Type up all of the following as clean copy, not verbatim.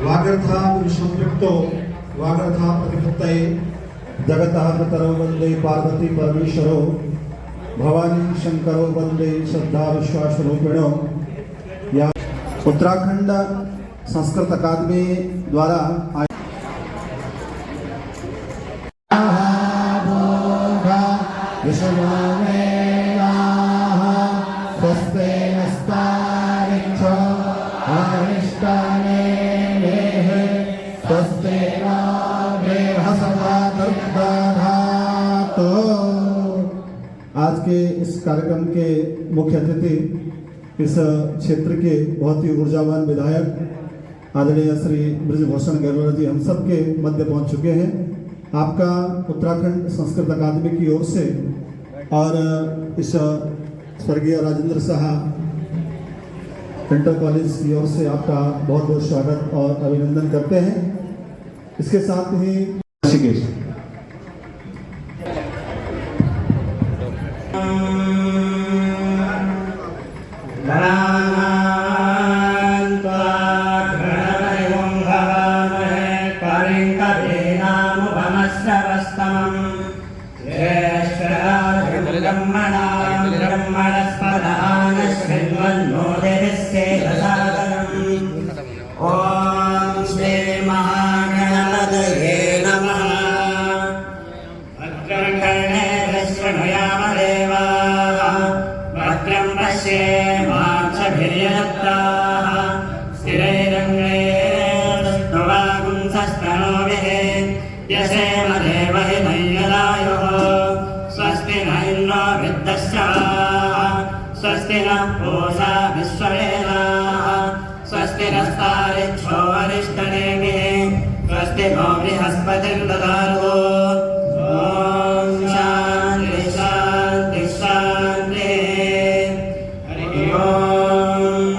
वागर्था संपृक्तो वागर्था प्रतिपत्तये जगतः पितरो वंदे पार्वती परमेश्वरो भवानी शंकरो वंदे श्रद्धा विश्वास रूपिणो। या उत्तराखंड संस्कृत अकादमी द्वारा आज के इस कार्यक्रम के मुख्य अतिथि इस क्षेत्र के बहुत ही ऊर्जावान विधायक आदरणीय श्री बृजभूषण गहलोत जी हम सब के मध्य पहुंच चुके हैं। आपका उत्तराखंड संस्कृत अकादमी की ओर से और इस स्वर्गीय राजेंद्र शाह इंटर कॉलेज की ओर से आपका बहुत बहुत स्वागत और अभिनंदन करते हैं। इसके साथ ही ऋषिकेश ओम श्री महागणपतये नमः। भद्रं शृणुयामदेवाः भद्रं पश्येमाक्षभिर्यजत्राः स्थिरैरङ्गैस्तुवागुंसस्तनोभिः यशेम देवहितं यदायुः। स्वस्ति न इन्द्रो वृद्धश्रवाः स्वस्ति नः पूषा विश्ववेदाः स्वस्ति नस्तारिक्षो अरिष्टनेमिः स्वस्ति नो बृहस्पतिर्ददातु। ॐ शान्ति शान्ति शान्तिः। हरि ओम्।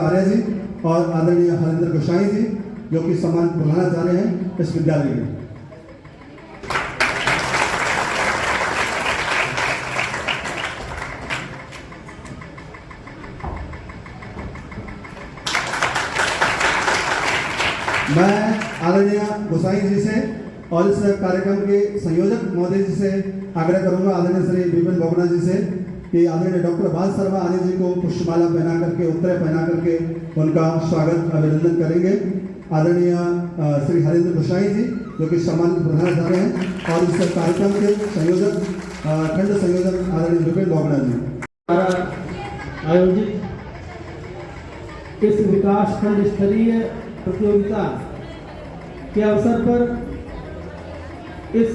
आर्य जी और आदरणीय हरेंद्र गोसाई जी जो कि सम्मान बुलाना चाह रहे हैं इस विद्यालय में। मैं आदरणीय गोसाई जी से और इस कार्यक्रम के संयोजक महोदय जी से आग्रह करूंगा, आदरणीय श्री विपिन बोगना जी से कि आदरणीय डॉक्टर बाल शर्मा आने जी को पुष्पमाला पहना करके, उत्तरे पहना करके उनका स्वागत अभिनंदन करेंगे। आदरणीय श्री हरेंद्र गोसाई जी जो कि सम्मानित प्रधानाचार्य हैं, और इस कार्यक्रम के संयोजक खंड संयोजक आदरणीय विपिन बोगड़ा जी द्वारा आयोजित इस विकास खंड स्तरीय प्रतियोगिता के अवसर पर इस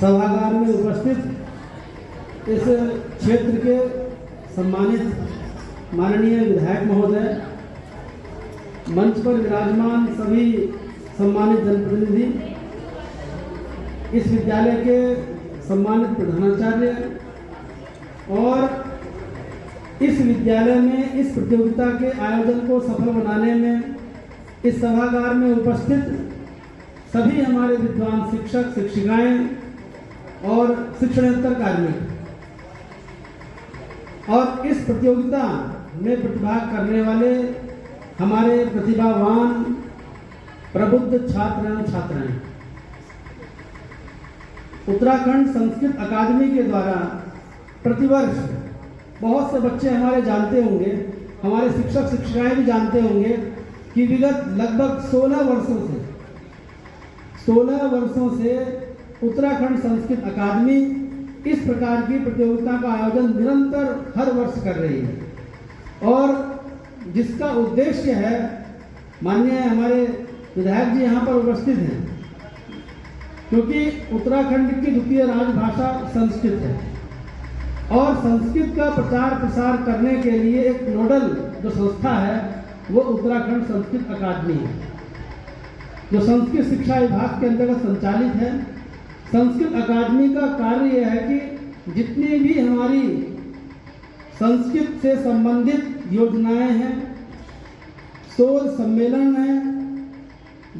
सभागार में उपस्थित इस क्षेत्र के सम्मानित माननीय विधायक महोदय, मंच पर विराजमान सभी सम्मानित जनप्रतिनिधि, इस विद्यालय के सम्मानित प्रधानाचार्य और इस विद्यालय में इस प्रतियोगिता के आयोजन को सफल बनाने में इस सभागार में उपस्थित सभी हमारे विद्वान शिक्षक, शिक्षिकाएं और शिक्षणेतर कार्मिक, और इस प्रतियोगिता में प्रतिभाग करने वाले हमारे प्रतिभावान प्रबुद्ध छात्र एवं छात्राएं। उत्तराखंड संस्कृत अकादमी के द्वारा प्रतिवर्ष बहुत से बच्चे हमारे जानते होंगे, हमारे शिक्षक शिक्षिकाएं भी जानते होंगे कि विगत लगभग 16 वर्षों से उत्तराखंड संस्कृत अकादमी इस प्रकार की प्रतियोगिता का आयोजन निरंतर हर वर्ष कर रही है, और जिसका उद्देश्य है, माननीय हमारे विधायक जी यहाँ पर उपस्थित हैं, क्योंकि उत्तराखंड की द्वितीय राजभाषा संस्कृत है और संस्कृत का प्रचार प्रसार करने के लिए एक नोडल जो संस्था है वो उत्तराखंड संस्कृत अकादमी है, जो संस्कृत शिक्षा विभाग के अंतर्गत संचालित है। संस्कृत अकादमी का कार्य यह है कि जितनी भी हमारी संस्कृत से संबंधित योजनाएं हैं, शोध सम्मेलन हैं,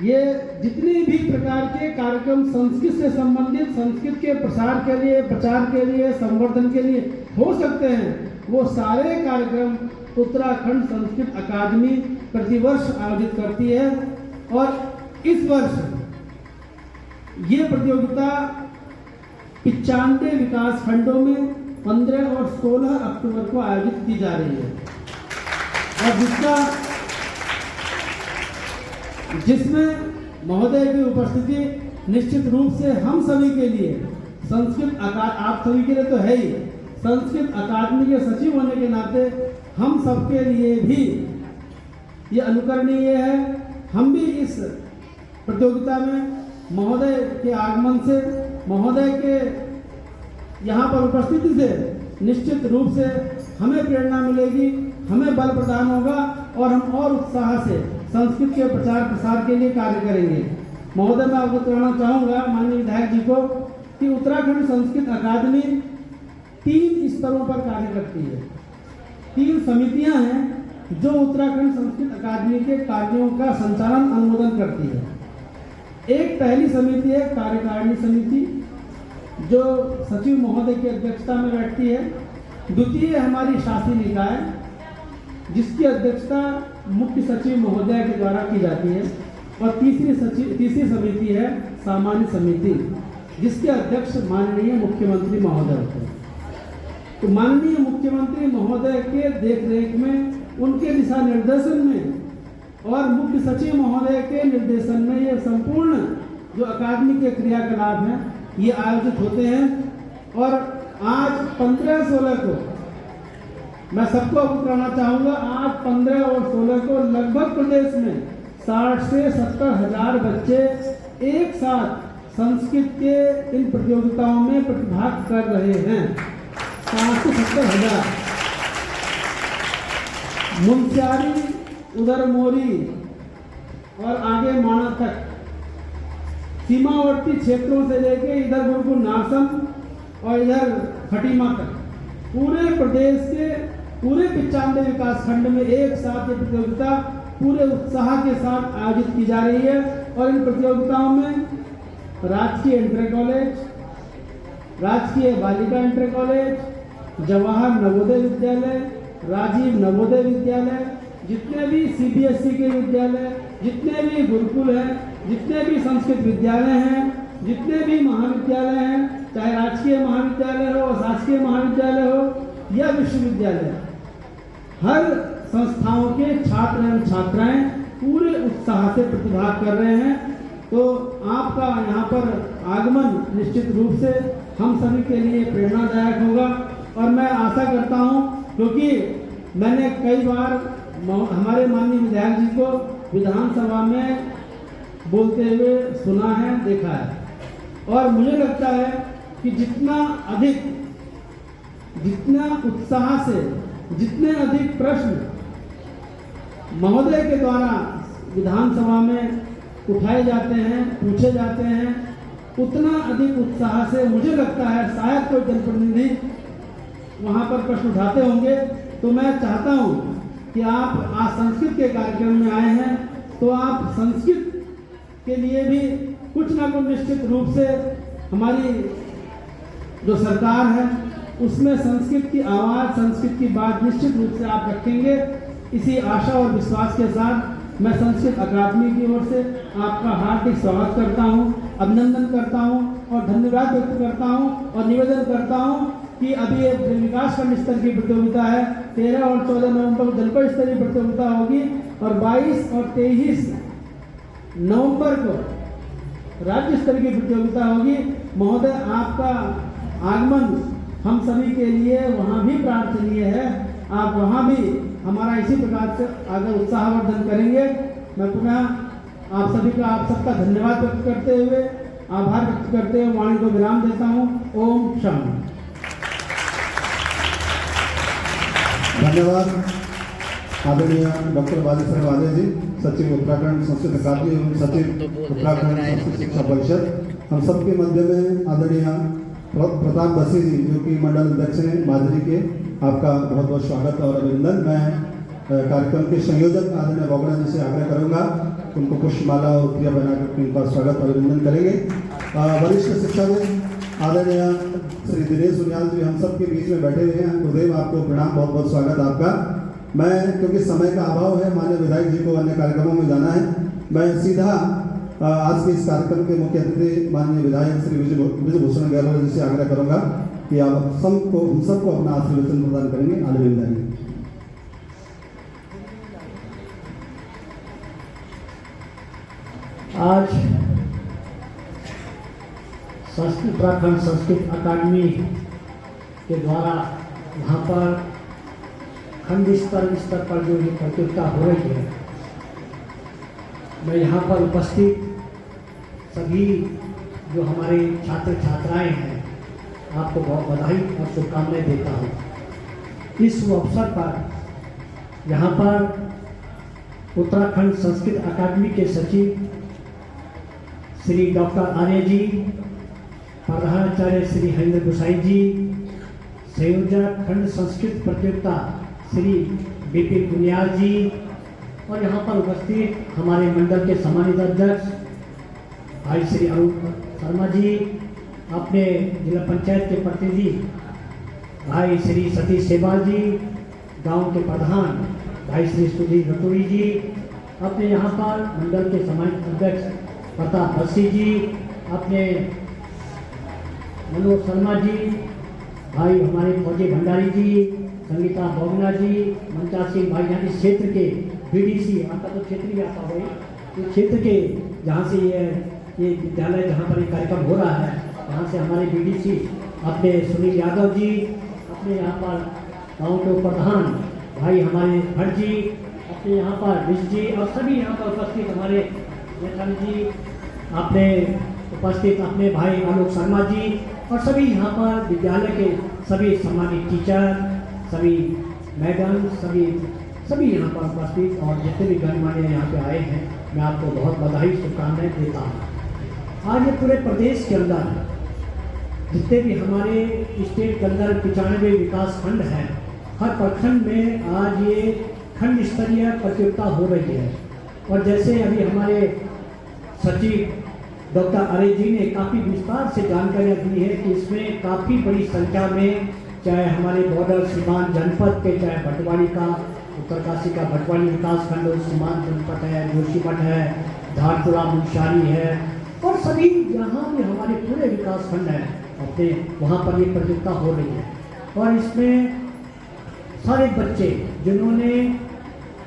ये जितने भी प्रकार के कार्यक्रम संस्कृत से संबंधित, संस्कृत के प्रसार के लिए, प्रचार के लिए, संवर्धन के लिए हो सकते हैं, वो सारे कार्यक्रम उत्तराखंड संस्कृत अकादमी प्रतिवर्ष आयोजित करती है। और इस वर्ष ये प्रतियोगिता 95 विकास खंडों में 15 और 16 अक्टूबर को आयोजित की जा रही है, और जिसमें महोदय की उपस्थिति निश्चित रूप से हम सभी के लिए, संस्कृत आप सभी के लिए तो है ही, संस्कृत अकादमी के सचिव होने के नाते हम सबके लिए भी ये अनुकरणीय है। हम भी इस प्रतियोगिता में महोदय के आगमन से, महोदय के यहाँ पर उपस्थिति से निश्चित रूप से हमें प्रेरणा मिलेगी, हमें बल प्रदान होगा और हम और उत्साह से संस्कृत के प्रचार प्रसार के लिए कार्य करेंगे। महोदय, मैं अवगत कराना चाहूँगा माननीय विधायक जी को कि उत्तराखंड संस्कृत अकादमी 3 स्तरों पर कार्य करती है। 3 समितियां हैं जो उत्तराखंड संस्कृत अकादमी के कार्यों का संचालन अनुमोदन करती है। एक पहली समिति है कार्यकारिणी समिति, जो सचिव महोदय की अध्यक्षता में बैठती है। द्वितीय हमारी शासी निकाय, जिसकी अध्यक्षता मुख्य सचिव महोदय के द्वारा की जाती है। और तीसरी समिति है सामान्य समिति, जिसके अध्यक्ष माननीय मुख्यमंत्री महोदय होते हैं। तो माननीय मुख्यमंत्री महोदय के देखरेख में, उनके दिशा निर्देशन में और मुख्य सचिव महोदय के निर्देशन में ये संपूर्ण जो अकादमी के क्रियाकलाप हैं ये आयोजित होते हैं। और आज 15-16 को मैं सबको अवगत कराना चाहूँगा, आज 15 और 16 को लगभग प्रदेश में 60 से 70 हजार बच्चे एक साथ संस्कृत के इन प्रतियोगिताओं में प्रतिभाग कर रहे हैं। 60 से 70 हजार। मुंशियारी, उधर मोरी और आगे माणा तक, सीमावर्ती क्षेत्रों से लेके इधर गुरुकुल नारसम और इधर खटीमा तक, पूरे प्रदेश के पूरे 95 विकास खंड में एक साथ ये प्रतियोगिता पूरे उत्साह के साथ आयोजित की जा रही है। और इन प्रतियोगिताओं में राजकीय इंटर कॉलेज, राजकीय बालिका इंटर कॉलेज, जवाहर नवोदय विद्यालय, राजीव नवोदय विद्यालय, जितने भी CBSE के विद्यालय, जितने भी गुरुकुल हैं, जितने भी संस्कृत विद्यालय हैं, जितने भी महाविद्यालय हैं, चाहे राजकीय महाविद्यालय हो, शासकीय शासकीय महाविद्यालय हो या विश्वविद्यालय, हर संस्थाओं के छात्र एवं छात्राएं पूरे उत्साह से प्रतिभाग कर रहे हैं। तो आपका यहाँ पर आगमन निश्चित रूप से हम सभी के लिए प्रेरणादायक होगा। और मैं आशा करता हूँ, क्योंकि मैंने कई बार हमारे माननीय विधायक जी को विधानसभा में बोलते हुए सुना है, देखा है, और मुझे लगता है कि जितना उत्साह से जितने अधिक प्रश्न महोदय के द्वारा विधानसभा में उठाए जाते हैं, पूछे जाते हैं, उतना अधिक उत्साह से मुझे लगता है शायद कोई जनप्रतिनिधि वहाँ पर प्रश्न उठाते होंगे। तो मैं चाहता हूँ कि आप आज संस्कृत के कार्यक्रम में आए हैं, तो आप संस्कृत के लिए भी कुछ ना कुछ निश्चित रूप से हमारी जो सरकार है उसमें संस्कृत की आवाज़, संस्कृत की बात निश्चित रूप से आप रखेंगे। इसी आशा और विश्वास के साथ मैं संस्कृत अकादमी की ओर से आपका हार्दिक स्वागत करता हूं, अभिनंदन करता हूं और धन्यवाद व्यक्त करता हूं और निवेदन करता हूं कि अभी ये विकास खंड स्तर की प्रतियोगिता है। 13 और 14 नवंबर को जनपद स्तरीय प्रतियोगिता होगी और 22 और 23 नवंबर को राज्य स्तर की प्रतियोगिता होगी। महोदय, आपका आगमन हम सभी के लिए वहाँ भी प्रार्थनीय है। आप वहाँ भी हमारा इसी प्रकार से आगे उत्साहवर्धन करेंगे। मैं पुनः आप सभी का, आप सबका धन्यवाद व्यक्त करते हुए, आभार व्यक्त करते हुए वाणी को विराम देता हूँ। ओम शांति। धन्यवाद आदरणीय डॉक्टर बालेश्वर वाले जी, सचिव उत्तराखंड संस्कृत अकादमी एवं सचिव उत्तराखंड संस्कृत शिक्षा परिषद। हम सबके मध्य में आदरणीय प्रताप बसी जी, जो कि मंडल अध्यक्ष हैं माजरी के, आपका बहुत बहुत स्वागत और अभिनंदन। मैं कार्यक्रम के संयोजक आदरणीय बोगड़ा जी से आग्रह करूंगा, उनको पुष्पमाला और क्रिया बनाकर उनका स्वागत और अभिनंदन करेंगे। वरिष्ठ शिक्षक आदरणीय श्री दिनेश सुनियाल जी हम सब के बीच में बैठे हुए हैं। गुरुदेव, आपको प्रणाम, बहुत बहुत स्वागत आपका। मैं, क्योंकि समय का अभाव है, माननीय विधायक जी को अन्य कार्यक्रमों में जाना है, मैं सीधा आज के इस कार्यक्रम के मुख्य अतिथि माननीय विधायक श्री ब्रिजभूषण गहलोत जी से आग्रह करूंगा कि आप हम सबको अपना आशीर्वचन प्रदान करेंगे। आदरणीय आज संस्कृत उत्तराखंड संस्कृत अकादमी के द्वारा वहाँ पर खंड स्तर पर जो ये प्रतियोगिता हो रही है, मैं यहाँ पर उपस्थित सभी जो हमारे छात्र छात्राएं हैं, आपको बहुत बधाई और शुभकामनाएं देता हूँ। इस अवसर पर यहाँ पर उत्तराखंड संस्कृत अकादमी के सचिव श्री डॉक्टर आर्य जी, प्रधानाचार्य श्री हरिंद्र गोसाई जी, संयोजक खंड संस्कृत प्रतियोगिता श्री विपिन पुनियाल जी, और यहाँ पर उपस्थित हमारे मंडल के सम्मानित अध्यक्ष भाई श्री अरुण शर्मा जी, अपने जिला पंचायत के प्रतिनिधि भाई श्री सतीश सेवाल जी, गांव के प्रधान भाई श्री सुधीर रतोड़ी जी, अपने यहाँ पर मंडल के सम्मानित अध्यक्ष प्रताप बसी जी, अपने मनोज शर्मा जी, भाई हमारे फौजी भंडारी जी, संगीता बोगना जी, मंचा सिंह भाई, यहाँ इस क्षेत्र के बीडीसी, आपका तो क्षेत्र ही आता हुआ, तो क्षेत्र के जहाँ से ये विद्यालय जहाँ पर ये कार्यक्रम हो रहा है, यहाँ से हमारे बीडीसी अपने सुनील यादव जी, अपने यहाँ पर गाँव के प्रधान भाई हमारे भट्ट जी, अपने यहाँ पर विश जी, और सभी यहाँ पर उपस्थित हमारे नेताजी जी, अपने उपस्थित अपने भाई आलोक शर्मा जी, और सभी यहाँ पर विद्यालय के सभी सम्मानित टीचर, सभी मैडम, सभी यहाँ पर उपस्थित और जितने भी गणमान्य यहाँ पे आए हैं, मैं आपको बहुत बधाई शुभकामनाएं देता हूँ। आज ये पूरे प्रदेश के अंदर जितने भी हमारे स्टेट के अंदर 95 विकास खंड हैं, हर प्रखंड में आज ये खंड स्तरीय प्रतियोगिता हो रही है। और जैसे अभी हमारे सचिव डॉक्टर आर्य जी ने काफ़ी विस्तार से जानकारियाँ दी है कि इसमें काफ़ी बड़ी संख्या में, चाहे हमारे बॉर्डर सीमांत जनपद के, चाहे भटवाड़ी का, उत्तरकाशी का भटवाड़ी विकास खंड सीमांत जनपद है, जोशीमठ है, धारपुरा मुंशारी है, और सभी जहाँ भी हमारे पूरे विकास खंड हैं, अपने वहाँ पर ये प्रतियोगिता हो रही है। और इसमें सारे बच्चे जिन्होंने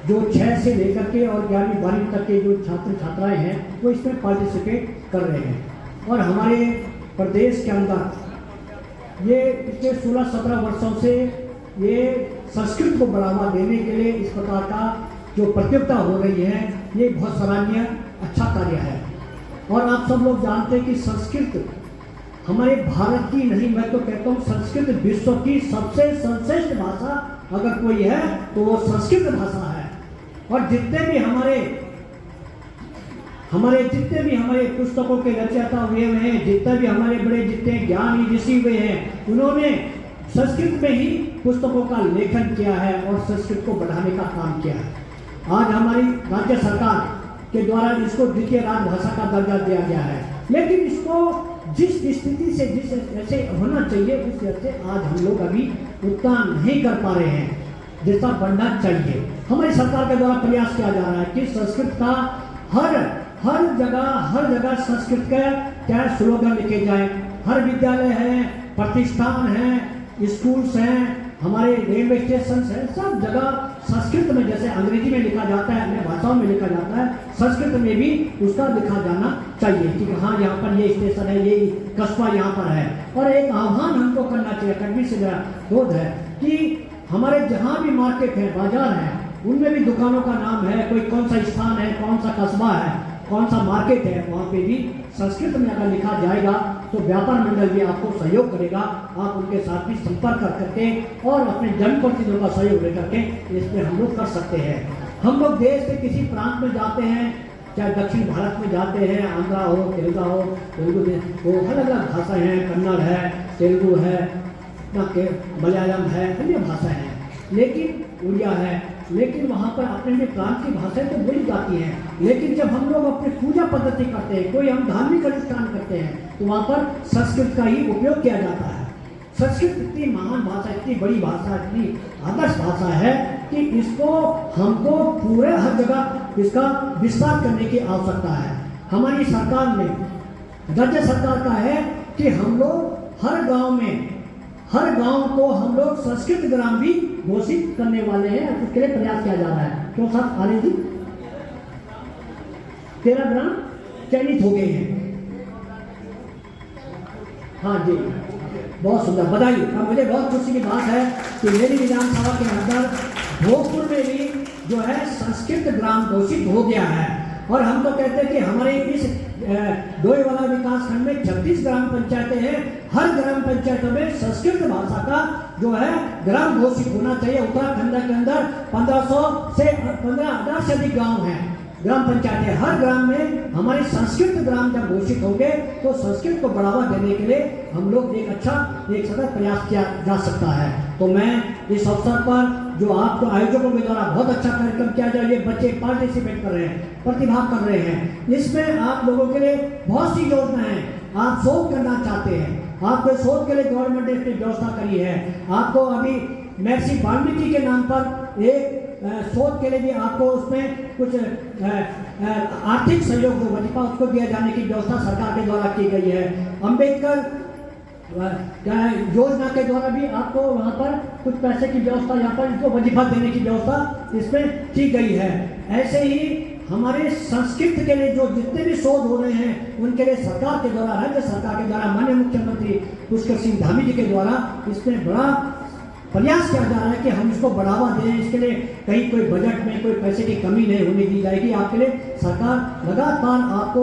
जो 6 से लेकर के और 11वीं 12वीं तक के जो छात्र छात्राएं हैं वो इसमें पार्टिसिपेट कर रहे हैं। और हमारे प्रदेश के अंदर ये पिछले 16-17 वर्षों से ये संस्कृत को बढ़ावा देने के लिए इस प्रकार का जो प्रतियोगिता हो रही है ये बहुत सराहनीय अच्छा कार्य है। और आप सब लोग जानते हैं कि संस्कृत हमारे भारत की नहीं, मैं तो कहता हूँ संस्कृत विश्व की सबसे सर्वश्रेष्ठ भाषा अगर कोई है तो वो संस्कृत भाषा है। और जितने भी हमारे पुस्तकों के रचयिता हुए हैं, जितने भी हमारे बड़े जितने ज्ञानी ऋषि हुए हैं, उन्होंने संस्कृत में ही पुस्तकों का लेखन किया है और संस्कृत को बढ़ाने का काम किया है। आज हमारी राज्य सरकार के द्वारा इसको द्वितीय राजभाषा का दर्जा दिया गया है, लेकिन इसको जिस स्थिति से जिस ऐसे होना चाहिए उस तरह से आज हम लोग अभी उतना नहीं कर पा रहे हैं जितना बढ़ना चाहिए। हमारी सरकार के द्वारा प्रयास किया जा रहा है कि संस्कृत का हर जगह संस्कृत का क्या स्लोगन लिखे जाए। हर विद्यालय है, प्रतिष्ठान है, स्कूल्स हैं, हमारे रेलवे स्टेशन हैं, सब जगह संस्कृत में, जैसे अंग्रेजी में लिखा जाता है, अन्य भाषाओं में लिखा जाता है, संस्कृत में भी उसका लिखा जाना चाहिए कि हाँ यहाँ पर ये स्टेशन है, ये कस्बा यहाँ पर है। और एक आह्वान हमको करना चाहिए, कड़वी से विरोध है कि हमारे जहाँ भी मार्केट है, बाजार है, उनमें भी दुकानों का नाम है, कोई कौन सा स्थान है, कौन सा कस्बा है, कौन सा मार्केट है, वहाँ पे भी संस्कृत में अगर लिखा जाएगा तो व्यापार मंडल भी आपको सहयोग करेगा। आप उनके साथ भी संपर्क कर करके और अपने जनप्रतिनिधियों का सहयोग लेकर के इसमें हम लोग कर सकते हैं। हम लोग देश के किसी प्रांत में जाते हैं, चाहे दक्षिण भारत में जाते हैं, आंध्रा हो, तेलुगु हो, अलग अलग भाषाएं हैं, कन्नड़ है, तेलुगु है, मलयालम है, अन्य भाषा है, लेकिन उड़िया है, लेकिन वहाँ पर अपने अपने प्रांत की भाषाएं तो बोली जाती हैं। लेकिन जब हम लोग अपनी पूजा पद्धति करते हैं, कोई हम धार्मिक अनुष्ठान करते हैं, तो वहाँ पर संस्कृत का ही उपयोग किया जाता है। संस्कृत इतनी महान भाषा, इतनी बड़ी भाषा, इतनी आदर्श भाषा है कि इसको हमको पूरे हर जगह इसका विस्तार करने की आवश्यकता है। हमारी सरकार में, राज्य सरकार का है कि हम लोग हर गांव को हम लोग संस्कृत ग्राम भी घोषित करने वाले हैं। उसके लिए प्रयास किया जा रहा है। तो साहब आनंद जी 13 ग्राम चयनित हो गए हैं। हाँ जी, बहुत सुंदर, बधाई। अब मुझे बहुत खुशी की बात है कि मेरी विधानसभा के अंदर भोजपुर में भी जो है संस्कृत ग्राम घोषित हो गया है। और हम तो कहते हैं कि हमारे इस डोईवाला विकास खंड में 36 ग्राम पंचायतें हैं। हर ग्राम पंचायतों में संस्कृत भाषा का जो है ग्राम घोषित होना चाहिए। उत्तराखंड के अंदर 1500 से 15,000 से अधिक गाँव हैं, ग्राम पंचायतें। हर ग्राम में हमारे संस्कृत ग्राम जब घोषित होंगे तो संस्कृत को बढ़ावा देने के लिए हम लोग एक सतत प्रयास किया जा सकता है। तो मैं इस अवसर पर जो आपको आयोजकों के द्वारा बहुत अच्छा कार्यक्रम किया जाए, ये बच्चे पार्टिसिपेट कर रहे हैं, प्रतिभाग कर रहे हैं, इसमें आप लोगों के लिए बहुत सी योजनाएं हैं। आप शोध करना चाहते हैं, आपको शोध के लिए गवर्नमेंट ने इसमें व्यवस्था करी है। आपको अभी महर्षि वाल्मीकि के नाम पर एक शोध के लिए भी आपको उसमें कुछ आर्थिक सहयोग जो वजीफा उसको दिया जाने की व्यवस्था सरकार के द्वारा की गई है। अम्बेडकर योजना के द्वारा भी आपको वहाँ पर कुछ पैसे की व्यवस्था, यहाँ पर इसको वजीफा देने की व्यवस्था इसमें की गई है। ऐसे ही हमारे संस्कृत के लिए जो जितने भी शोध हो रहे हैं उनके लिए सरकार के द्वारा, राज्य सरकार के द्वारा, माननीय मुख्यमंत्री पुष्कर सिंह धामी जी के द्वारा इसमें बड़ा प्रयास किया जा रहा है कि हम इसको बढ़ावा दें। इसके लिए कहीं कोई बजट में कोई पैसे की कमी नहीं होने दी जाएगी। आपके लिए सरकार लगातार आपको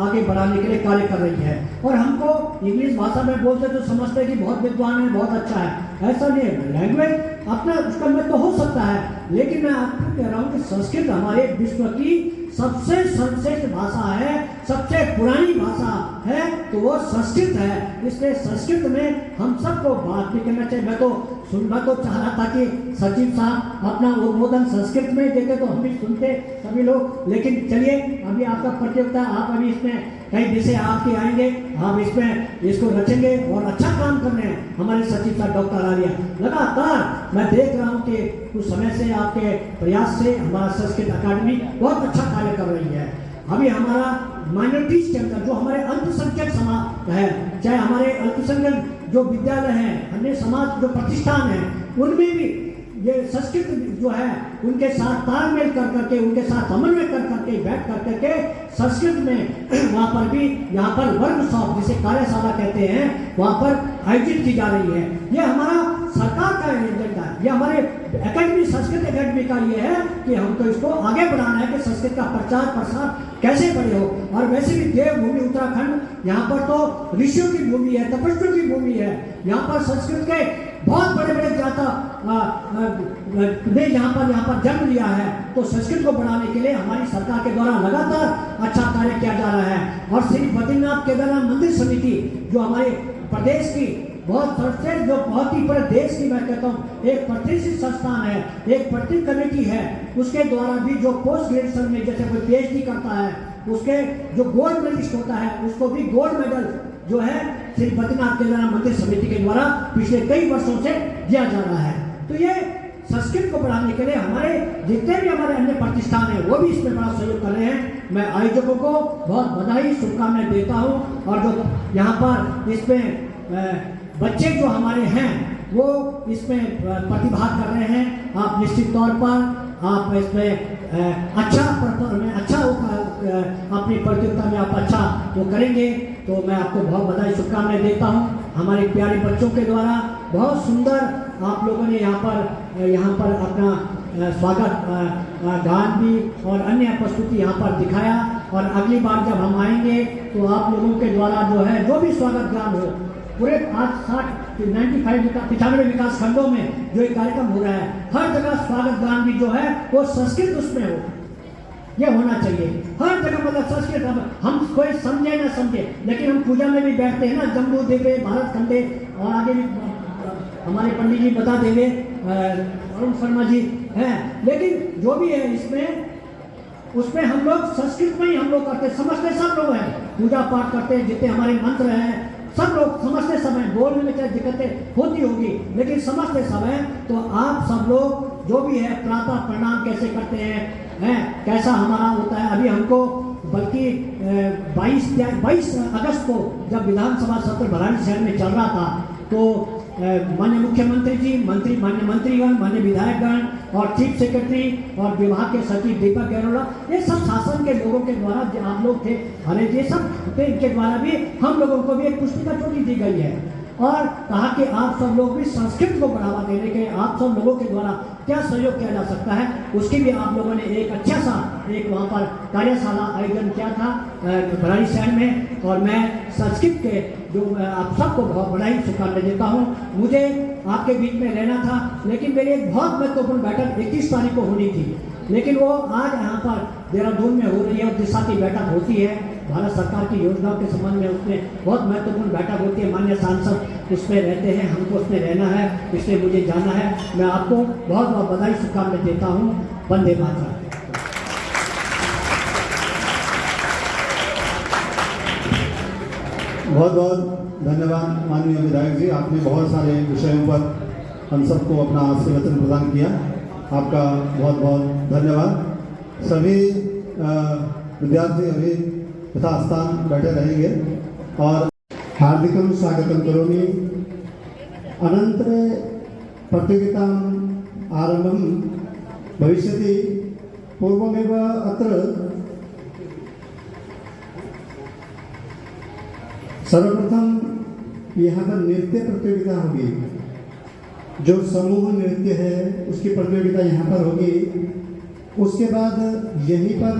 आगे बढ़ाने के लिए कार्य कर रही है। और हमको इंग्लिश भाषा में बोलते तो समझते हैं कि बहुत विद्वान है, बहुत अच्छा है, ऐसा नहीं है। लैंग्वेज अपना उसका में तो हो सकता है, लेकिन मैं आपको कह रहा हूँ कि संस्कृत हमारे विश्व की सबसे सर्वश्रेष्ठ भाषा है, सबसे पुरानी भाषा है, तो वो संस्कृत है। इसलिए संस्कृत में हम सबको बात भी करना चाहिए। मैं तो सुनना तो चाह रहा था कि सचिव साहब अपना उद्बोधन संस्कृत में देते तो हम भी सुनते सभी लोग, लेकिन चलिए अभी आपका प्रतियोगिता, आप अभी इसमें कई विषय आपके आएंगे, आप इसमें इसको रचेंगे और अच्छा काम कर रहे हैं हमारे सचिव साहब डॉक्टर आर्या। लगातार मैं देख रहा हूँ कि कुछ समय से आपके प्रयास से हमारा संस्कृत अकादमी बहुत अच्छा कार्य कर रही है। अभी हमारा माइनॉरिटीज के अंदर जो हमारे अल्पसंख्यक समाज है, चाहे हमारे अल्पसंख्यक जो विद्यालय हैं, अन्य समाज जो प्रतिष्ठान हैं, उनमें भी ये संस्कृत जो है उनके साथ तालमेल कर करके, उनके साथ समन्वय कर करके, बैठ कर करके संस्कृत में वहाँ पर भी, यहाँ पर वर्कशॉप जिसे कार्यशाला कहते हैं, वहाँ पर आयोजित की जा रही है। ये हमारा सरकार का एजेंडा है, ये हमारे एकेडमी, संस्कृत एकेडमी का ये है कि हमको इसको आगे बढ़ाना है कि संस्कृत का प्रचार प्रसार कैसे बढ़े हो। और वैसे भी देवभूमि उत्तराखंड, यहाँ पर तो ऋषियों की भूमि है, तपस्वियों की भूमि है। यहाँ पर संस्कृत के बहुत बड़े बड़े ज्ञाता ने यहाँ पर जन्म लिया है। तो संस्कृत को बढ़ाने के लिए हमारी सरकार के द्वारा लगातार अच्छा कार्य किया जा रहा है। और श्री बद्रीनाथ केदारनाथ मंदिर समिति जो हमारे प्रदेश की बहुत सर्वश्रेष्ठ, जो बहुत ही पूरे देश की मैं कहता हूँ एक प्रतिष्ठित संस्थान है, एक प्रतिष्ठित कमेटी है, उसके द्वारा भी जो पोस्ट ग्रेजुएशन में जैसे कोई PhD करता है, उसके जो गोल्ड मेडलिस्ट होता है, उसको भी गोल्ड मेडल जो है श्री बद्रीनाथ केदारनाथ मंदिर समिति के द्वारा पिछले कई वर्षों से दिया जा रहा है। तो ये संस्कृत को बढ़ाने के लिए हमारे जितने भी हमारे अन्य प्रतिष्ठान हैं वो भी इसमें बड़ा सहयोग कर रहे हैं। मैं आयोजकों को बहुत बधाई, शुभकामनाएं देता हूँ। और जो यहाँ पर इसमें बच्चे जो हमारे हैं वो इसमें प्रतिभाग कर रहे हैं, आप निश्चित तौर पर आप इसमें अच्छा अपनी प्रतियोगिता में आप अच्छा वो करेंगे। तो मैं आपको बहुत बधाई, शुभकामनाएं देता हूँ। हमारे प्यारे बच्चों के द्वारा बहुत सुंदर आप लोगों ने यहाँ पर अपना स्वागत गान भी और अन्य प्रस्तुति यहाँ पर दिखाया। और अगली बार जब हम आएंगे तो आप लोगों के द्वारा जो है जो भी स्वागत गान हो, पूरे आज 95 विकास खंडों में जो एक कार्यक्रम हो रहा है, हर जगह स्वागत गान भी जो है वो संस्कृत उसमें हो, ये होना चाहिए हर जगह। मतलब संस्कृत हम कोई समझे ना समझे, लेकिन हम पूजा में भी बैठते हैं ना, जम्बू देवे भारत खंडे, और आगे भी हमारे पंडित जी बता देंगे, अरुण शर्मा जी हैं। लेकिन जो भी है उसमें हम लोग संस्कृत में ही हम लोग करते, समझते सब लोग हैं, पूजा पाठ करते हैं, जितने हमारे मंत्र हैं सब लोग समझते समय, बोलने में चाहे दिक्कतें होती होगी लेकिन समझते समय। तो आप सब लोग जो भी है प्रातः प्रणाम कैसे करते हैं, कैसा हमारा होता है। अभी हमको बल्कि 22 अगस्त को जब विधानसभा सत्र भराड़ी शहर में चल रहा था, तो माननीय मुख्यमंत्री जी, माननीय मंत्रीगण, माननीय विधायकगण और चीफ सेक्रेटरी और विभाग के सचिव दीपक गहलोत, ये सब शासन के लोगों के द्वारा जो आप लोग थे, अरे ये सब थे, इनके द्वारा भी हम लोगों को भी एक पुस्तिका चोटी दी गई है और कहा कि आप सब लोग भी संस्कृत को बढ़ावा देने के आप सब लोगों के द्वारा क्या सहयोग किया जा सकता है, उसकी भी आप लोगों ने एक अच्छा सा एक वहाँ पर कार्यशाला आयोजन किया था भराड़ी शहर में। और मैं संस्कृत के जो आप सबको बहुत बधाई, शुभकामनाएं देता हूँ। मुझे आपके बीच में रहना था, लेकिन मेरी एक बहुत महत्वपूर्ण बैठक 21 तारीख को होनी थी, लेकिन वो आज यहाँ पर देहरादून में हो रही है और दिशा की बैठक होती है भारत सरकार की योजनाओं के संबंध में, उसमें बहुत महत्वपूर्ण बैठक होती है, माननीय सांसद उसमें रहते हैं, हमको उसमें रहना है, इसलिए मुझे जाना है। मैं आपको बहुत बहुत बधाई, शुभकामनाएं देता हूँ। वंदे मातरम। बहुत बहुत धन्यवाद माननीय विधायक जी, आपने बहुत सारे विषयों पर हम सबको अपना आशीर्वचन प्रदान किया, आपका बहुत बहुत धन्यवाद। सभी विद्यार्थी अभी यथास्थान बैठे रहेंगे और हार्दिकं स्वागतं करोमि। अनन्तरे प्रतियोगिताम् आरम्भं भविष्यति। पूर्वमेव अत्र सर्वप्रथम यहाँ पर नृत्य प्रतियोगिता होगी, जो समूह नृत्य है उसकी प्रतियोगिता यहाँ पर होगी। उसके बाद यहीं पर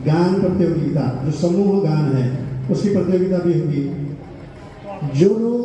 गान प्रतियोगिता, जो समूह गान है उसकी प्रतियोगिता भी होगी। जो लोग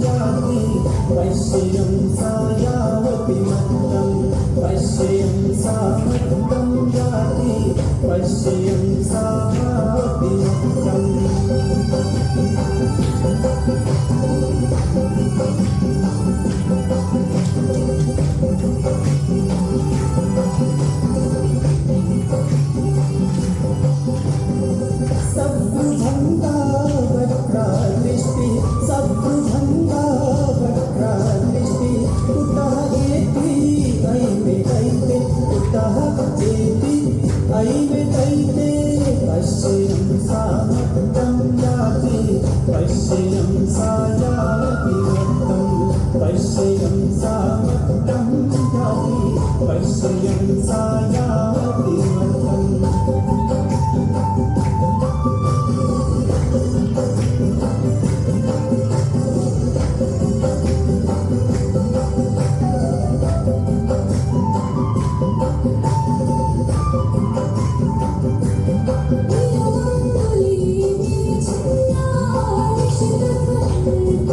जाति पश्यं सायावति मत्तं पश्यं सामत्तं जाति पश्यं सायावति मत्तं सब्रुभंगा वक्रा दृष्टि सब्रुभंगा वक्रा दृष्टि कुतः एति ऐमे दैते कुतः एति ऐमे दैते पश्यं सामत्तं याति पश्यं सायावति मत्तं पश्यं सामत्तं याति पश्यं सायावति मत्तं Thank you.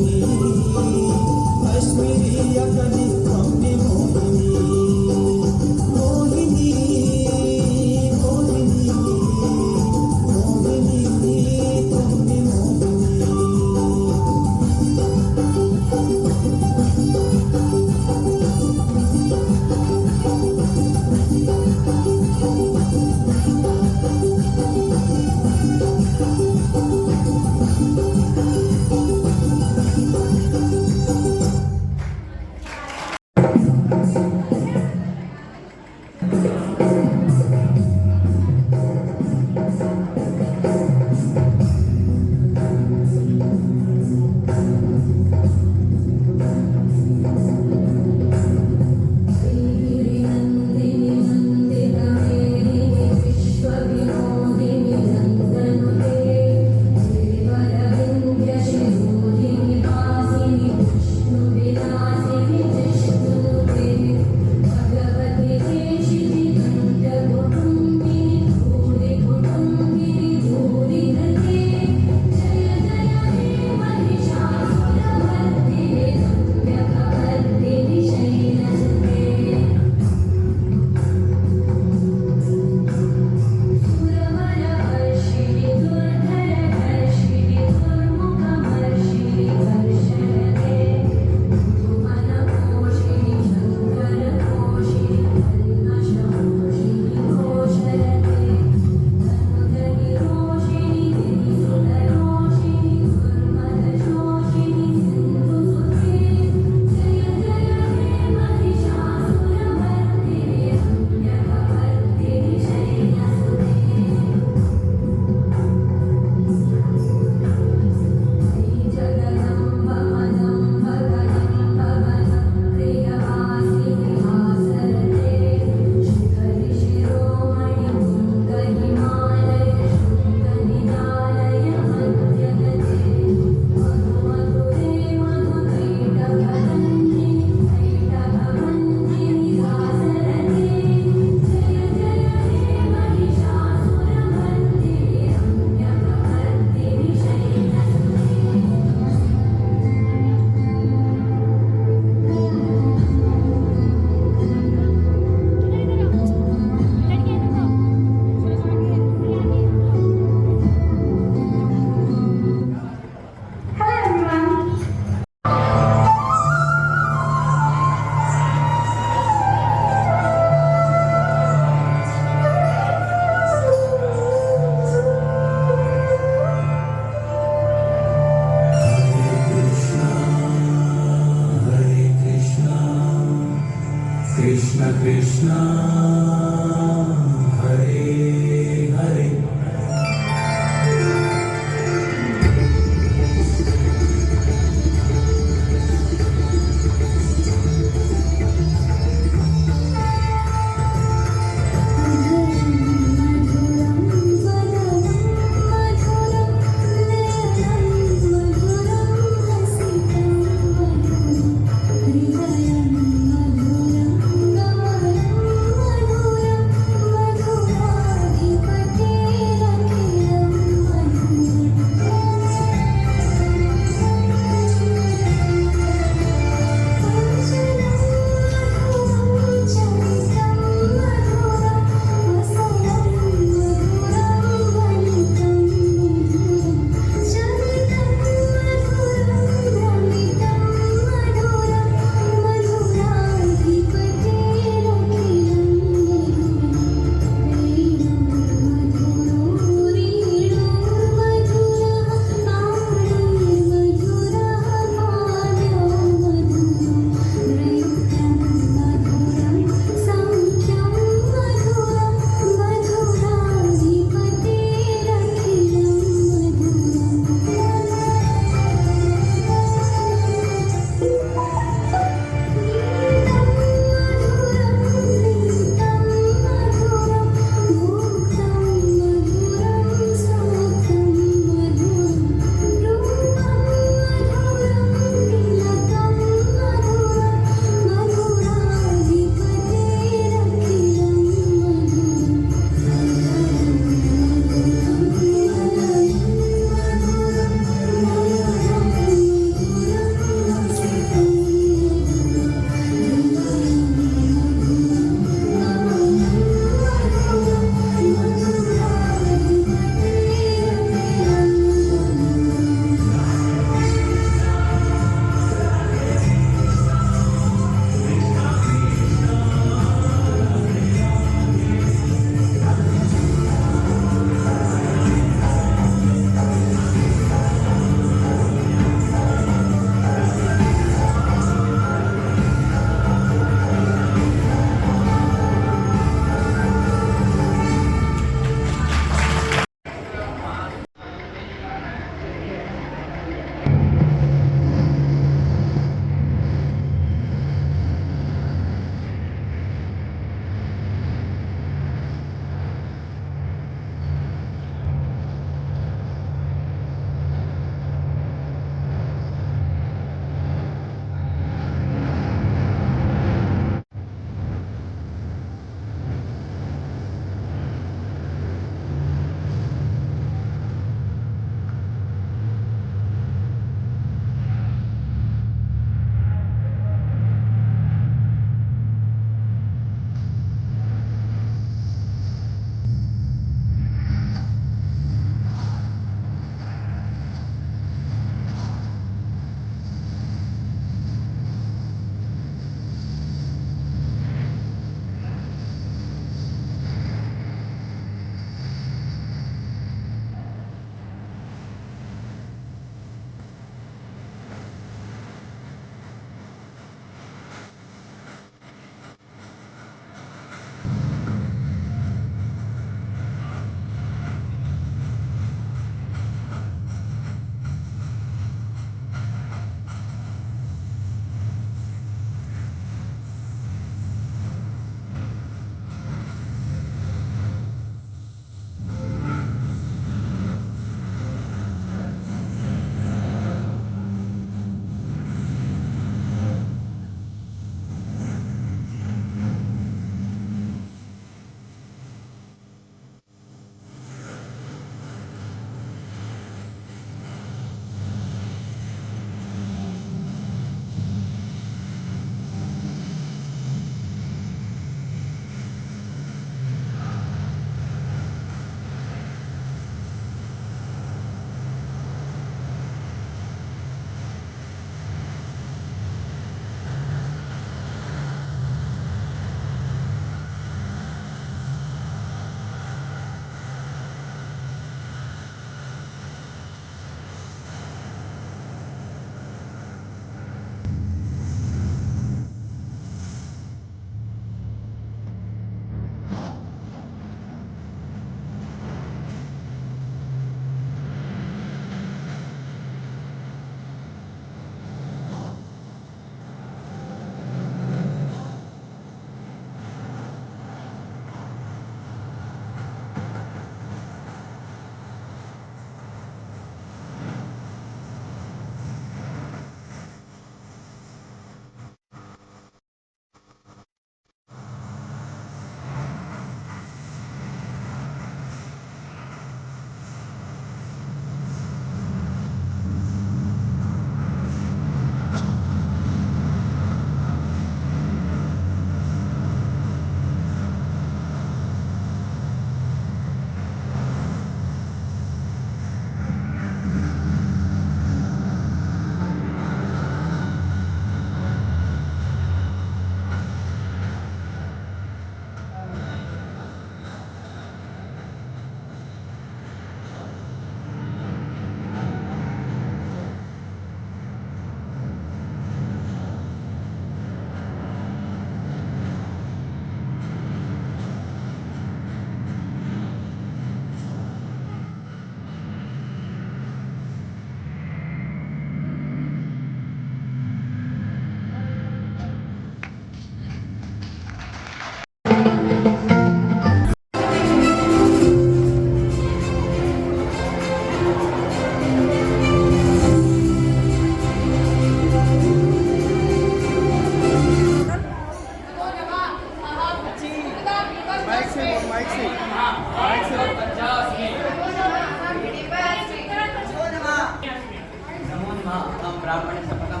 नमो नमः अहं ब्राह्मणस्य पदं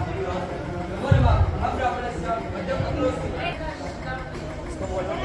नमो नमः अहं ब्राह्मणस्य मध्यपत्रोऽस्मि इसको बोलना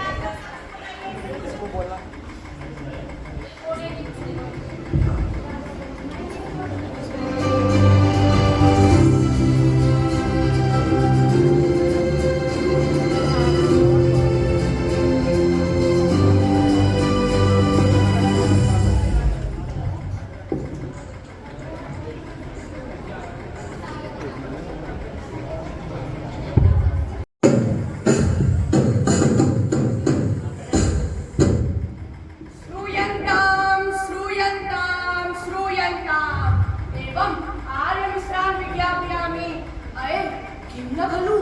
श्रूयन्ताम् एवम् आर्यमिश्रान् विज्ञापयामि अये किं न खलु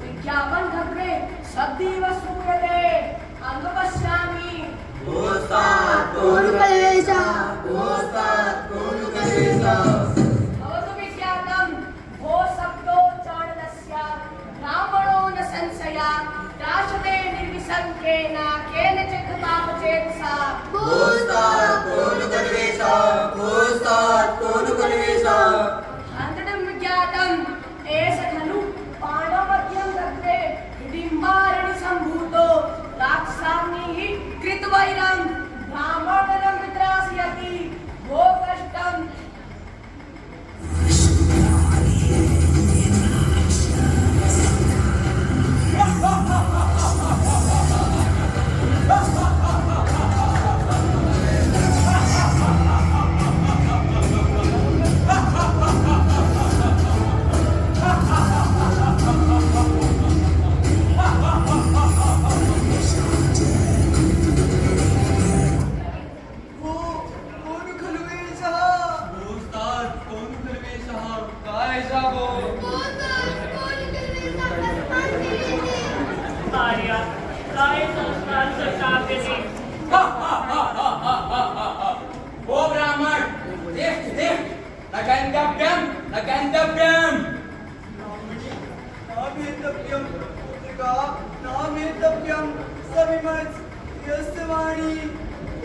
विज्ञापनखड्गे सद्येव श्रूयते अङ्गपश्यामि भवतु विज्ञातं भो शब्दोच्चारणस्य ब्राह्मणो न संशया दाशते निर्विसङ्केन केनचित् पापचेतसा हन्तडं विज्ञातम् एष खलु पाणमध्यं दत्ते हिडिम्बारणि सम्भूतो राक्षसाग्निः कृतवैरं ब्राह्मणं वित्रासयति भो कष्टम् ओ ब्राह्मण देख देख नगंधव्यम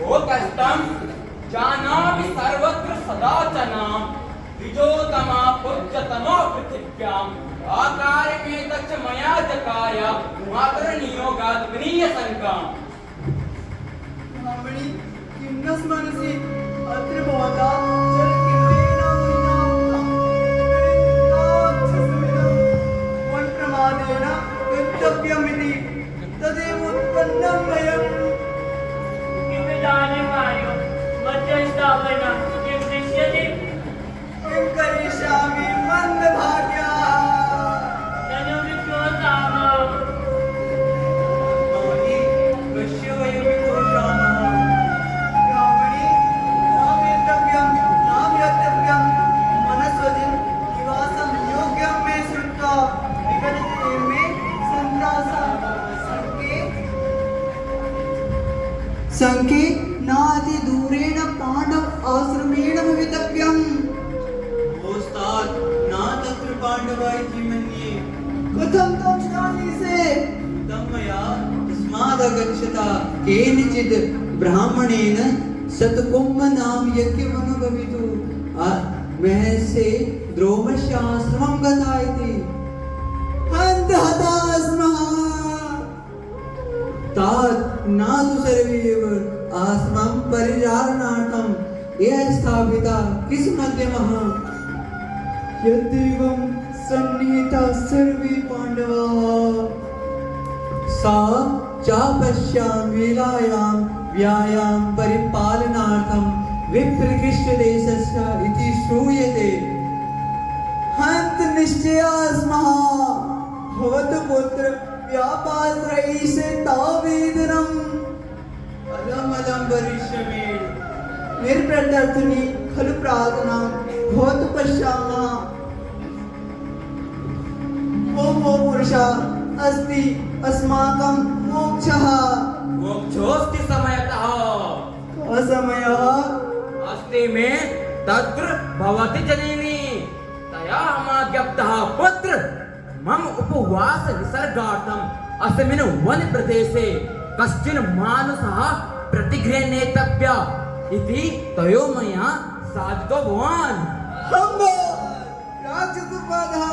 ओ कष्टम जानामि सर्वत्र सदाचनां विजोतमा पूज्यतमा पृथिव्याम् आकारमेतच्च मया जकार मात्र नियोगात् विनीयसङ्काम् ब्राह्मणी किन्नस मनसि अत्र भवता प्रमादेन गन्तव्यमिति तदेव उत्पन्नं वयम् किं करिष्यामि मन्दभाग्या भवती कस्य वयं विदुषामः ब्राह्मणी नामेतव्यं नाम्यतव्यं मनस्वजिन् निवासं योग्यं मे श्रुत्वा विगतते मे सन्त्रासा संके नाति दूरेण पांडव आश्रमेण भवितव्यम् ओस्ताद ना तत्र पांडवा इति मन्ये कथं तं जानी से तं मया तस्मादगच्छता केनचित् ब्राह्मणेन सतकुम्भ नाम यज्ञमनुभवितु महर्षे द्रोमस्याश्रमं गता इति हन्तहता स्मः तात नातु सर्वे एव आश्रमं परिचारणार्थं यः स्थापिता किस मध्यमः यद्देवं सन्निहिता सर्वे पाण्डवाः सा चापश्यां वेलायां व्यायां परिपालनार्थं विप्रकृष्टदेशस्य इति श्रूयते हन्त निश्चया स्मः भवतु पुत्र व्यापाश्रयीषे तावेदनम् अलमलं वरिष्यमे निर्प्रत्यर्थनी खलु प्रार्थना भवतु पश्यामः वो पुरुषा अस्ति अस्माकं मोक्षः मोक्षोऽस्ति समयतः असमयः अस्ति मे तत्र भवति जननी तया माज्ञप्तः पुत्र मम उपवास विसर्गार्थम् अस्मिन् वन प्रदेशे कश्चन मानसः प्रतिगृह्णेतव्य इति तयोमया साधितो भवान्। राक्षसोत्पादः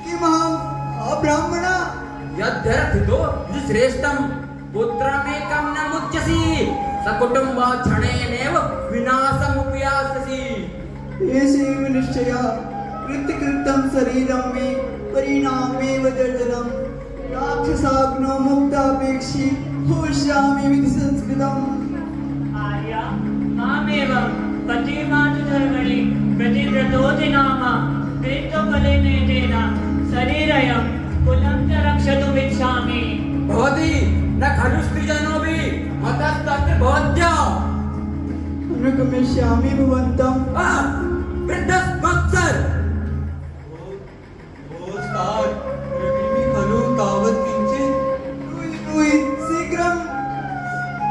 किमहम् अब्राह्मणः? यद्यर्थितो श्रेष्ठं पुत्रमेकं न मुच्यसि सकुटुम्बा क्षणेनैव विनाशमुपयास्यसि। एषैव निश्चयः कृत्यकृतं शरीरं मे परिणामेव जर्जनं राक्षसाग्नो मुक्तापेक्षी होष्यामि विधि संस्कृतम्। आर्य मामेव पतिमातुधर्मणि प्रतिव्रतोति नाम प्रीतफलेनेतेन शरीरयं कुलं च रक्षतुमिच्छामि। भवती न खलु स्त्रीजनोऽपि मतस्तत्र भवत्या अनुगमिष्यामि भवन्तम्। वृद्धस्मत्सर खलु तावत् किञ्चित् नुय् शीघ्रं।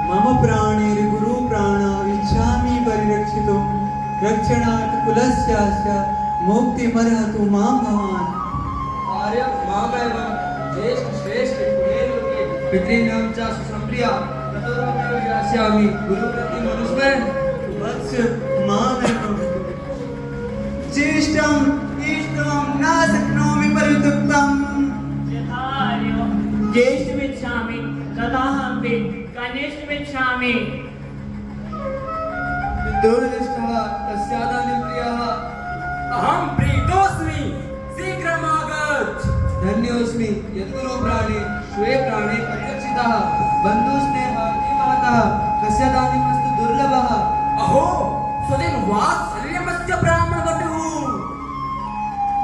मम प्राणेर्गुरु प्राण इच्छामि परिरक्षितुं रक्षणार्थ कुलस्यास्य मुक्तिमर्हतु मां भवान्। आर्य मामेव ज्येष्ठ श्रेष्ठ कुलेलोके पितॄणां च सुसंप्रिया ततोऽहमेव यास्यामि गुरुप्रति मनुस्मरन्। वत्स मामेव ज्येष्ठं इष्टं न शक्नोमि परितुक्तम्। यथा आर्यो ज्येष्ठमिच्छामि तथाहमपि कनिष्ठमिच्छामि। दुर्निष्ठः तस्यादानीं प्रियः। अहं प्रीतोऽस्मि शीघ्रमागच्छ। धन्योऽस्मि यद्गुरु प्राणे स्वे प्राणे परिरक्षितः बन्धुस्नेहः किमहतः कस्यादानीमस्तु दुर्लभः। अहो स्वयं वात्सल्यमस्य ब्राह्मणवटुः।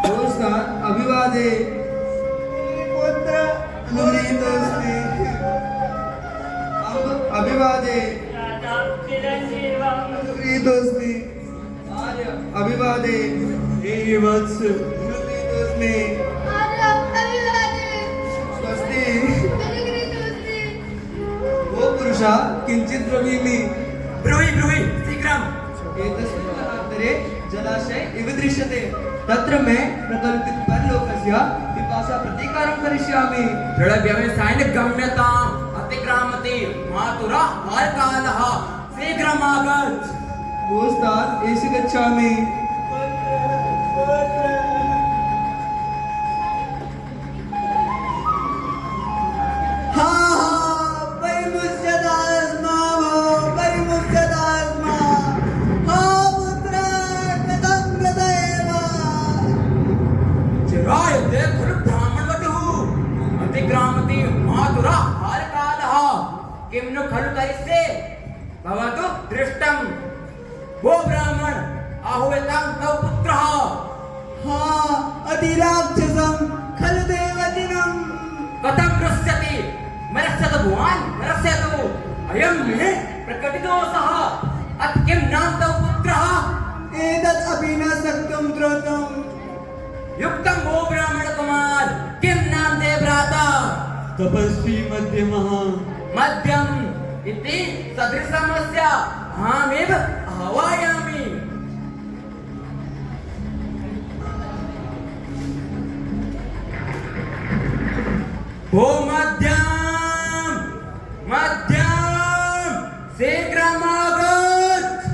नमस्कार अभिवादे पुत्र अनुगृहीतोऽस्मि। अभिवादे राजा चिरञ्जीवम् अनुगृहीतोऽस्मि। आर्य अभिवादे हे वत्स अनुगृहीतोऽस्मि। स्वस्ति वो पुरुषः किञ्चित् ब्रवीमि। ब्रूहि ब्रूहि शीघ्रम्। एतस्मिन् वनान्तरे जलाशय इव दृश्यते तत्र मैं प्रकल्पित परलोकस्य पिपासा प्रतीकारं करिष्यामि। दृढव्यवसायेन गम्यताम् अतिक्रामति मातुरा हारकालः शीघ्रमागच्छ। गोस्तात् एषि गच्छामि। चिरायते खलु ब्राह्मणवटुः अतिक्रामति मातुरा हारकालः किं नु खलु करिष्ये भवतु दृष्टम्। वो ब्राह्मण आहुवेतां तव पुत्रः। अधिराक्षसं खलु देवदिनम्। कथं नृष्यति मरस्यतु भवान् मरस्यतु। अयं मे प्रकटितोऽसः अथ किं नाम तव पुत्रः। एतत् अपि न शक्तं द्रोतुम्। युक्तं वो ब्राह्मण कुमार किं नाम ते भ्राता। तपस्वी मध्यमः। मध्यम इति सदृशमस्य अहमेव आह्वयामि। भो मध्यम मध्यम शीघ्रमागच्छ।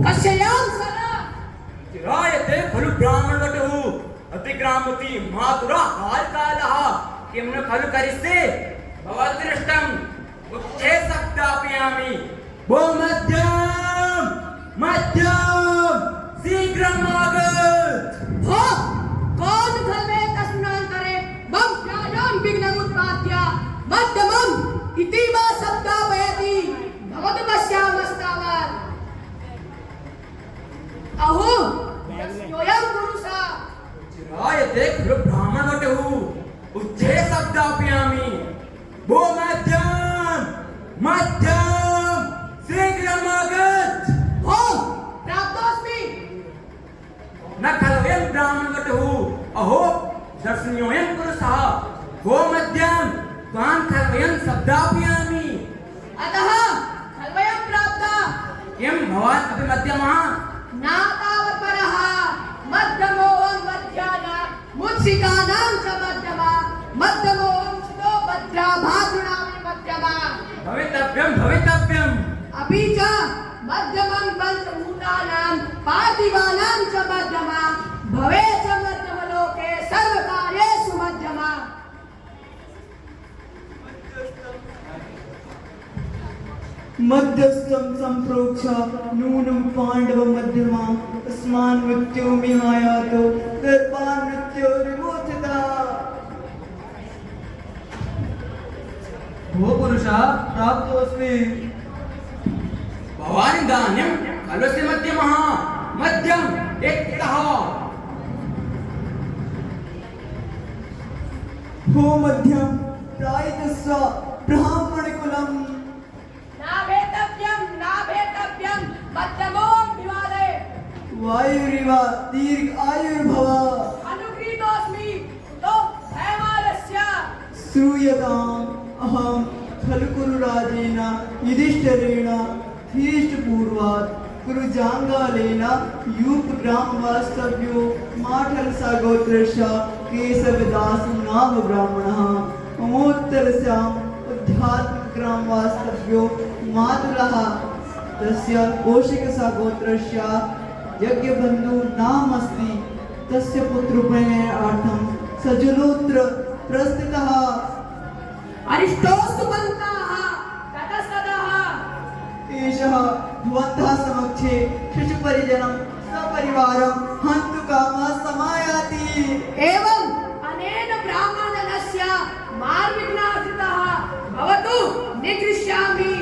कश्ययां सरा चिरायते खलु ब्राह्मणवटुः अतिक्रामति मातुरा हारकालः किं नु खलु करिष्ये भवदृष्टम् उच्चे सप्तापयामि। वो मध्यम मध्यम शीघ्रमागच्छ। हो कौन खल्वे तस्मिन्नान्तरे मम प्राणां विघ्नमुत्पाद्य मध्यमम् इति मा शब्दापयति भवतु पश्यामस्तावत्। अहो यस्योऽयं पुरुषः चिरायते खलु ब्राह्मणवटुः उच्चे सप्तापयामि। वो मध्यम मध्यम शीघ्रमागच्छ। हो प्राप्तोऽस्मि। न खलुयं ब्राह्मणवटुः अहो दर्शनीयोऽयं पुरुषः। वो मध्यम त्वां खलुयं शब्दापयामि। अतः खल्वयं प्राप्ता। किं भवान् अपि मध्यमः नातावपरः मध्यमोऽहं मध्याना मुत्सिकानां च मध्यमा मध्यमोऽहं चितो भद्रा भाद्रुणामि मध्यमा भवितव्यम् अपि च मध्यमं पञ्चभूतानां पार्थिवानां च मध्यमा भवे च मध्यमलोके सर्वकार्येषु मध्यमा मध्यस्थं सम्प्रोक्ष नूनं पाण्डव मध्यमा अस्मान् मृत्यो मिहायातो गर्भान् मृत्यो विमोचता। भो पुरुषः प्राप्तोऽस्मि। भवान् इदानीं खलुस्य मध्यमः मध्यम् एकतः भो मध्यं प्रायतस्व ब्राह्मणकुलम् नाभेतव्यं मध्यमो विवादे वायुरिव दीर्घ आयुर्भव अनुगृहीतोऽस्मि तो भयमानस्य श्रूयताम् अहं खलु कुरुराजेन युधिष्ठिरेण धीष्टपूर्वात् कुरुजाङ्गालेन यूपग्रामवास्तव्यो माठलसागोत्रस्य केशवदासो नाम ब्राह्मणः ममोत्तरस्याम् उद्धात्मग्रामवास्तव्यो मातुलः तस्य कौशिकसागोत्रस्य यज्ञबन्धु नाम अस्ति तस्य पुत्रोपनयनार्थं सजुलोत्र प्रस्थितः। अरिष्टोस्तु पन्थाः ततस्ततः एषः भवन्तः समक्षे शिशुपरिजनं सपरिवारं हन्तु कामः समायाति। एवं अनेन ब्राह्मणस्य मार्गविघ्नासितः भवतु निगृह्णामि।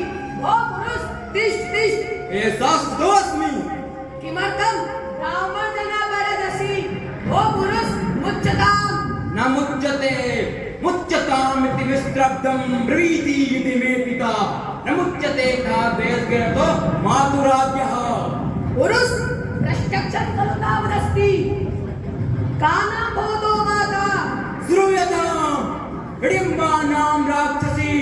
भो पुरुष तिष्ठ तिष्ठ एषा स्तोऽस्मि। किमर्थं ब्राह्मणजना वरदसि भो पुरुष मुच्यताम् न मुच्यतामिति विस्त्रब्धं ब्रवीति इति मे पिता न मुच्यते का देशगतो मातुराज्ञः। पुरुष प्रत्यक्षं खलु तावदस्ति कानां भवतो माता श्रूयताम् हिडिम्बानां राक्षसी।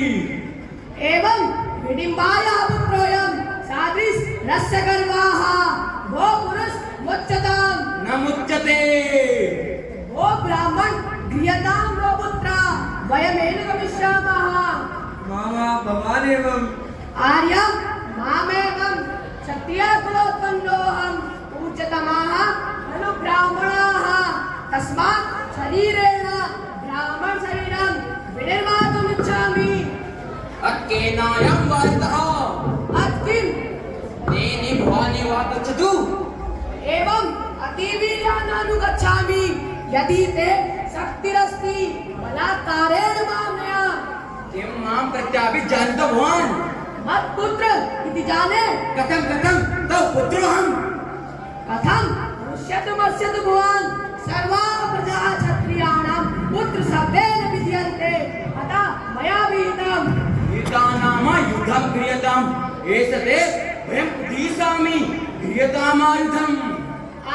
एवं हिडिम्बायाः पुत्रोऽयं सादृश रस्यगर्वाः भो पुरुष मुच्यताम् न मुच्यते। भो ब्राह्मण गृह्यतां नो पुत्रा वयमेव गमिष्यामः। मामा भवानेवम् आर्यं मामेवं क्षत्रिय कुलोत्पन्नोऽहं पूज्यतमाः खलु ब्राह्मणाः तस्मात् शरीरेण ब्राह्मण शरीरं विनिर्मातुमिच्छामि। अक्केनायं वारितः अत्किं तेने भवानि वा गच्छतु। एवं अतिवीर्यानानुगच्छामि यदि ते शक्तिरस्ति बलात्कारेण मां नया। किं मां प्रत्यापि जानतो भवान्? मत्पुत्र इति जाने कथं तव पुत्रोऽहं। कथं रुष्यतुमस्यतु भवान् सर्वाः प्रजाः क्षत्रियाणां पुत्रशब्देन विधीयन्ते अतः मया विहितम्। युद्धानाम युद्धं क्रियताम् एष ते वयं उद्दिशामि क्रियतामायुधम्।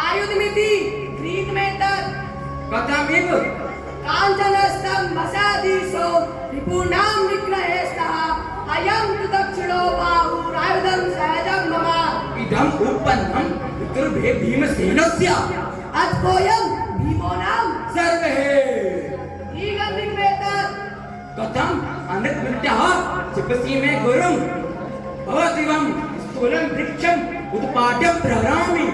आयुधमिति ग्रीकमेतत् कथमिव काञ्चनस्तं वसाधीशो रिपूणां निग्रहे स्तः अयं तु दक्षिणो बाहुरायुधं सहजं मम। इदम् उत्पन्नं पितृभे भीमसेनस्य अथोऽयं भीमो नाम सर्वे। दीर्घनिर्वेतत् कथम् अनृतमृत्यः चिपसि मे गुरुं भवदिवं स्थूलं वृक्षम् उत्पाट्य प्रहरामि।